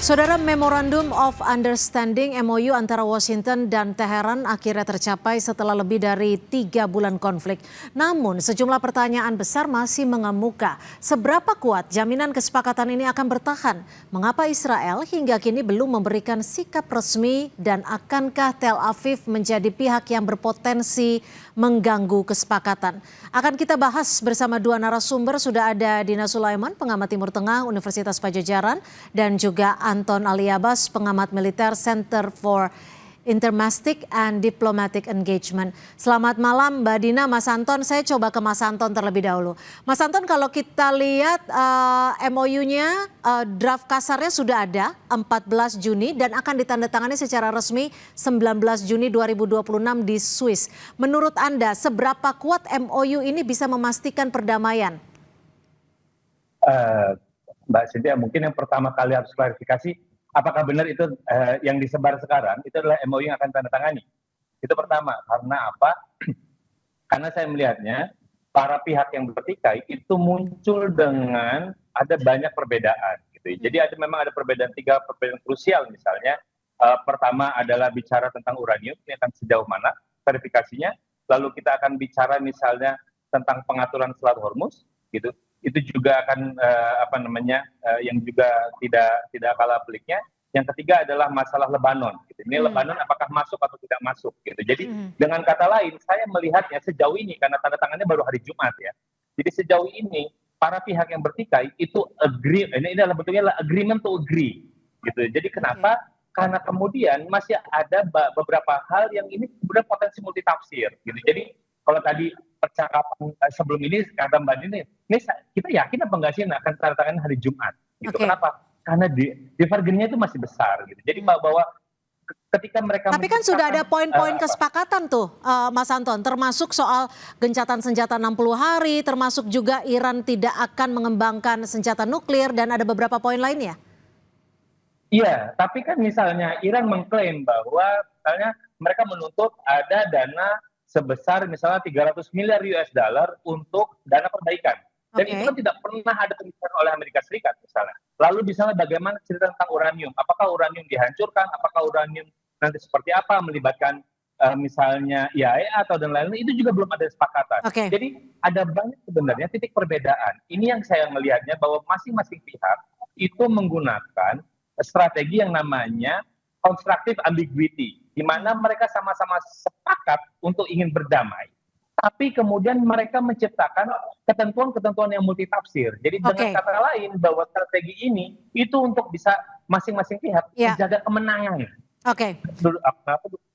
Saudara, Memorandum of Understanding MOU antara Washington dan Teheran akhirnya tercapai setelah lebih dari 3 bulan konflik. Namun sejumlah pertanyaan besar masih mengemuka. Seberapa kuat jaminan kesepakatan ini akan bertahan? Mengapa Israel hingga kini belum memberikan sikap resmi, dan akankah Tel Aviv menjadi pihak yang berpotensi mengganggu kesepakatan? Akan kita bahas bersama dua narasumber. Sudah ada Dina Sulaiman, pengamat Timur Tengah Universitas Padjadjaran, dan juga Anton Aliabas, pengamat militer Center for Intermastic and Diplomatic Engagement. Selamat malam Mbak Dina, Mas Anton. Saya coba ke Mas Anton terlebih dahulu. Mas Anton, kalau kita lihat MOU-nya, draft kasarnya sudah ada 14 Juni dan akan ditandatangani secara resmi 19 Juni 2026 di Swiss. Menurut Anda, seberapa kuat MOU ini bisa memastikan perdamaian? Mbak Cynthia, mungkin yang pertama kali harus klarifikasi, apakah benar itu yang disebar sekarang itu adalah MOU yang akan tanda tangani? Itu pertama. Karena apa? Karena saya melihatnya para pihak yang bertikai itu muncul dengan ada banyak perbedaan. Gitu. Jadi memang ada perbedaan, 3 perbedaan krusial misalnya. Pertama adalah bicara tentang uranium, ini akan sejauh mana verifikasinya. Lalu kita akan bicara misalnya tentang pengaturan Selat Hormuz, gitu. Itu juga akan yang juga tidak kalah peliknya. Yang ketiga adalah masalah Lebanon. Gitu. Ini Lebanon apakah masuk atau tidak masuk? Gitu. Jadi dengan kata lain, saya melihatnya sejauh ini karena tanda tangannya baru hari Jumat ya. Jadi sejauh ini para pihak yang bertikai itu agree. Ini adalah bentuknya adalah agreement to agree. Gitu. Jadi kenapa? Karena kemudian masih ada beberapa hal yang ini kemudian potensi multitafsir. Gitu. Jadi kalau tadi percakapan sebelum ini kata Mbak Dini, ini kita yakin apa enggak sih akan tanda tangan hari Jumat? Gitu. Kenapa? Karena divergennya itu masih besar. Gitu. Jadi bahwa ketika mereka... Tapi kan sudah ada poin-poin kesepakatan tuh, Mas Anton, termasuk soal gencatan senjata 60 hari, termasuk juga Iran tidak akan mengembangkan senjata nuklir, dan ada beberapa poin lainnya. Iya, tapi kan misalnya Iran mengklaim bahwa misalnya mereka menuntut ada dana sebesar misalnya 300 miliar US dollar untuk dana perbaikan. Dan itu kan tidak pernah ada pembicaraan oleh Amerika Serikat misalnya. Lalu misalnya bagaimana cerita tentang uranium? Apakah uranium dihancurkan? Apakah uranium nanti seperti apa? Melibatkan misalnya IAEA atau dan lain-lain, itu juga belum ada kesepakatan. Jadi ada banyak sebenarnya titik perbedaan. Ini yang saya melihatnya bahwa masing-masing pihak itu menggunakan strategi yang namanya constructive ambiguity, di mana mereka sama-sama sepakat untuk ingin berdamai, tapi kemudian mereka menciptakan ketentuan-ketentuan yang multitafsir. Jadi dengan kata lain bahwa strategi ini itu untuk bisa masing-masing pihak menjaga kemenangan.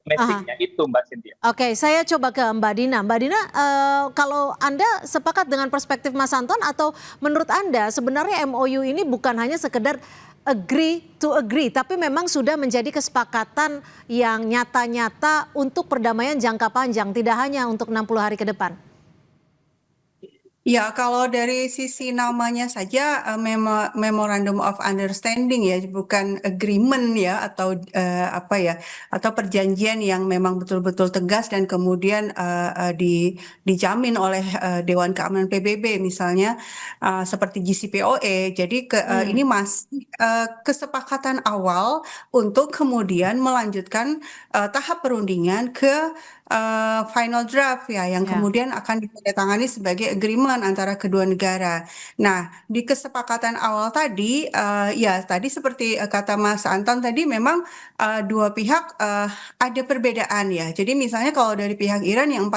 Domestiknya itu Mbak Cynthia. Saya coba ke Mbak Dina. Mbak Dina, kalau Anda sepakat dengan perspektif Mas Anton, atau menurut Anda sebenarnya MOU ini bukan hanya sekedar agree to agree, tapi memang sudah menjadi kesepakatan yang nyata-nyata untuk perdamaian jangka panjang, tidak hanya untuk 60 hari ke depan? Ya, kalau dari sisi namanya saja Memorandum of Understanding ya, bukan agreement ya, atau atau perjanjian yang memang betul-betul tegas dan kemudian dijamin oleh Dewan Keamanan PBB misalnya, seperti JCPOA. Jadi ini masih kesepakatan awal untuk kemudian melanjutkan tahap perundingan ke final draft ya, yang kemudian akan ditandatangani sebagai agreement antara kedua negara. Nah, di kesepakatan awal tadi, tadi seperti kata Mas Anton tadi, memang dua pihak ada perbedaan ya. Jadi misalnya kalau dari pihak Iran yang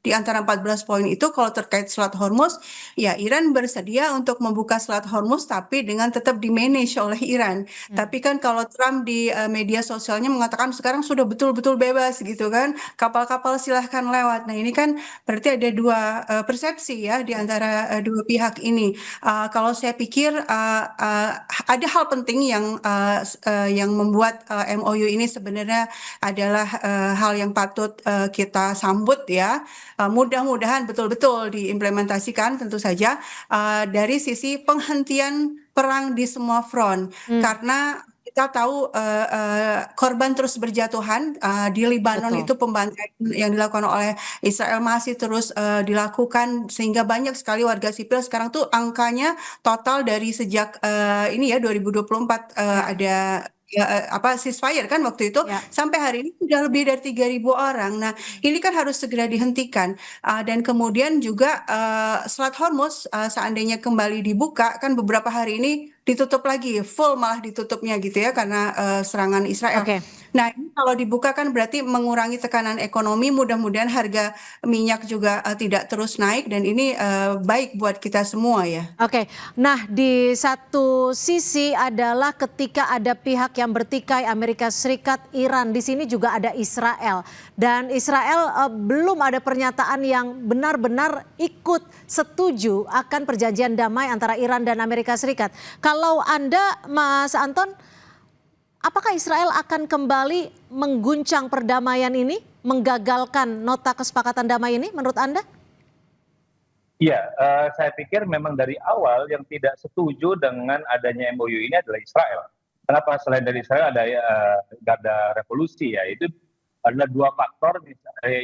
di antara 14 poin itu, kalau terkait Selat Hormuz, ya Iran bersedia untuk membuka Selat Hormuz tapi dengan tetap di-manage oleh Iran. Tapi kan kalau Trump di media sosialnya mengatakan sekarang sudah betul-betul bebas gitu kan, kapal-kapal silahkan lewat. Nah ini kan berarti ada dua persepsi ya di antara dua pihak ini. Kalau saya pikir ada hal penting yang membuat MOU ini sebenarnya adalah hal yang patut kita sambut ya. Mudah-mudahan betul-betul diimplementasikan tentu saja dari sisi penghentian perang di semua front. Karena kita tahu korban terus berjatuhan di Libanon, Betul. itu pembantaian yang dilakukan oleh Israel masih terus dilakukan, sehingga banyak sekali warga sipil sekarang tuh angkanya total dari sejak ini ya 2024 Ya, ada apa ceasefire kan waktu itu, ya. sampai hari ini sudah lebih dari 3.000 orang. Nah, ini kan harus segera dihentikan. Dan kemudian juga Selat Hormuz seandainya kembali dibuka kan beberapa hari ini ditutup lagi, full malah ditutupnya gitu ya karena serangan Israel. Oke. Nah, ini kalau dibuka kan berarti mengurangi tekanan ekonomi, mudah-mudahan harga minyak juga tidak terus naik, dan ini baik buat kita semua ya. Oke, nah di satu sisi adalah ketika ada pihak yang bertikai Amerika Serikat, Iran, di sini juga ada Israel. Dan Israel belum ada pernyataan yang benar-benar ikut setuju akan perjanjian damai antara Iran dan Amerika Serikat. Kalau Anda, Mas Anton, apakah Israel akan kembali mengguncang perdamaian ini, menggagalkan nota kesepakatan damai ini menurut Anda? Iya, saya pikir memang dari awal yang tidak setuju dengan adanya MOU ini adalah Israel. Kenapa? Selain dari Israel ada Garda Revolusi ya, itu adalah dua faktor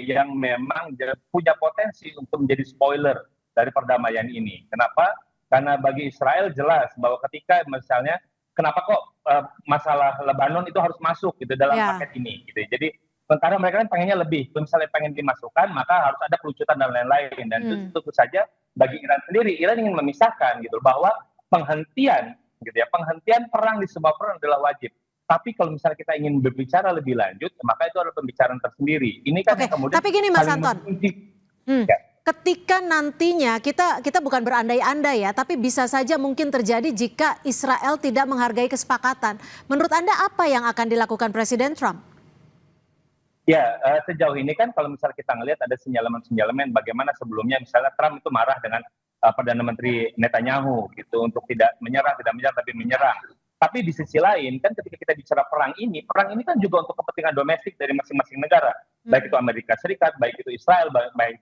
yang memang punya potensi untuk menjadi spoiler dari perdamaian ini. Kenapa? Karena bagi Israel jelas bahwa ketika misalnya kenapa kok masalah Lebanon itu harus masuk gitu dalam Ya. paket ini gitu. Jadi sementara mereka kan pengennya lebih, kalau misalnya pengen dimasukkan maka harus ada kelucutan dan lain-lain, dan itu tentu saja bagi Iran sendiri, Iran ingin memisahkan gitu bahwa penghentian gitu ya, penghentian perang di sebuah perang adalah wajib. Tapi kalau misalnya kita ingin berbicara lebih lanjut, maka itu adalah pembicaraan tersendiri. Ini kan Oke, yang kemudian tapi gini Mas saling Anton. mengunci. Hmm. Ya. Ketika nantinya kita bukan berandai-andai ya, tapi bisa saja mungkin terjadi jika Israel tidak menghargai kesepakatan. Menurut Anda apa yang akan dilakukan Presiden Trump? Ya, sejauh ini kan kalau misalnya kita ngelihat ada sinyalemen-sinyalemen bagaimana sebelumnya misalnya Trump itu marah dengan Perdana Menteri Netanyahu gitu untuk tidak menyerang tapi menyerang. Tapi di sisi lain kan ketika kita bicara perang ini kan juga untuk kepentingan domestik dari masing-masing negara. Baik itu Amerika Serikat, baik itu Israel, baik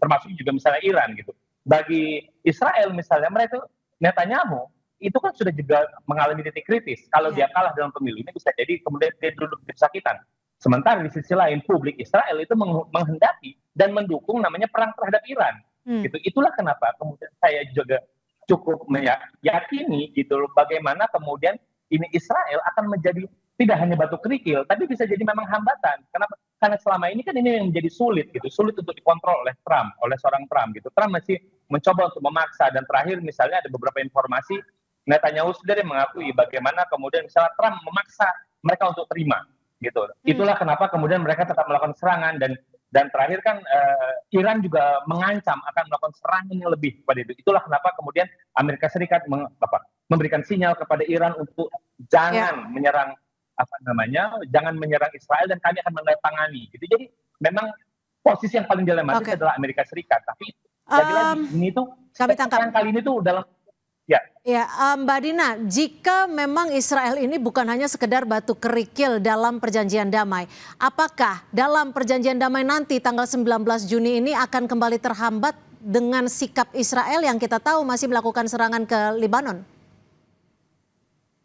termasuk juga misalnya Iran gitu. Bagi Israel misalnya mereka Netanyahu itu kan sudah juga mengalami titik kritis. Kalau dia kalah dalam pemilu ini bisa jadi kemudian dia duduk di pesakitan. Sementara di sisi lain publik Israel itu menghendaki dan mendukung namanya perang terhadap Iran. Gitu. Itulah kenapa kemudian saya juga cukup meyakini gitu loh bagaimana kemudian ini Israel akan menjadi tidak hanya batu kerikil tapi bisa jadi memang hambatan. Kenapa? Karena selama ini kan ini yang menjadi sulit gitu, sulit untuk dikontrol oleh Trump, oleh seorang Trump gitu. Trump masih mencoba untuk memaksa, dan terakhir misalnya ada beberapa informasi Netanyahu sendiri mengakui bagaimana kemudian misalnya Trump memaksa mereka untuk terima gitu. Itulah kenapa kemudian mereka tetap melakukan serangan, dan terakhir kan Iran juga mengancam akan melakukan serangan yang lebih kepada itu. Itulah kenapa kemudian Amerika Serikat memberikan sinyal kepada Iran untuk jangan menyerang jangan menyerang Israel dan kami akan menandatangani gitu. Jadi memang posisi yang paling dilematis adalah Amerika Serikat. Tapi lagi-lagi ini tuh kali ini tuh dalam Ya, Mbak Dina, jika memang Israel ini bukan hanya sekedar batu kerikil dalam perjanjian damai, apakah dalam perjanjian damai nanti tanggal 19 Juni ini akan kembali terhambat dengan sikap Israel yang kita tahu masih melakukan serangan ke Lebanon?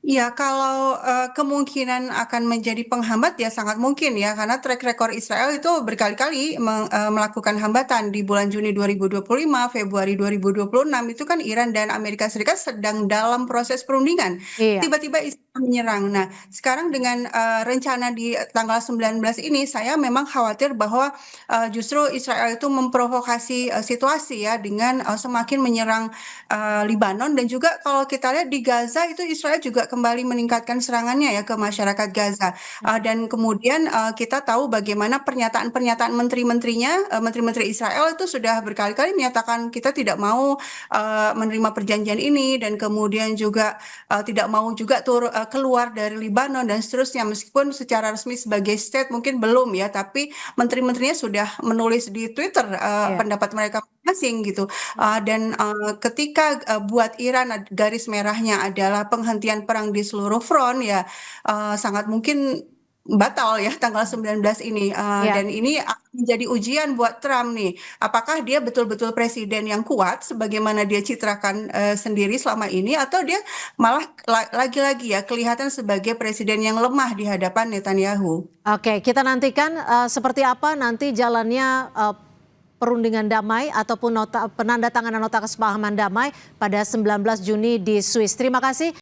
Ya, kalau kemungkinan akan menjadi penghambat ya sangat mungkin ya, karena track record Israel itu berkali-kali melakukan hambatan di bulan Juni 2025, Februari 2026 itu kan Iran dan Amerika Serikat sedang dalam proses perundingan. Iya. Tiba-tiba Israel menyerang. Nah, sekarang dengan rencana di tanggal 19 ini saya memang khawatir bahwa justru Israel itu memprovokasi situasi ya dengan semakin menyerang Libanon, dan juga kalau kita lihat di Gaza itu Israel juga kembali meningkatkan serangannya ya ke masyarakat Gaza. Dan kemudian kita tahu bagaimana pernyataan-pernyataan menteri-menterinya, menteri-menteri Israel itu sudah berkali-kali menyatakan kita tidak mau menerima perjanjian ini, dan kemudian juga tidak mau juga keluar dari Libanon dan seterusnya. Meskipun secara resmi sebagai state mungkin belum ya, tapi menteri-menterinya sudah menulis di Twitter pendapat mereka masing gitu. Dan ketika buat Iran garis merahnya adalah penghentian perang di seluruh front ya, sangat mungkin batal ya tanggal 19 ini. Ya. Dan ini akan menjadi ujian buat Trump nih. Apakah dia betul-betul presiden yang kuat sebagaimana dia citrakan sendiri selama ini, atau dia malah lagi-lagi ya kelihatan sebagai presiden yang lemah di hadapan Netanyahu. Oke, kita nantikan seperti apa nanti jalannya perundingan damai ataupun penandatanganan nota kesepahaman damai pada 19 Juni di Swiss. Terima kasih.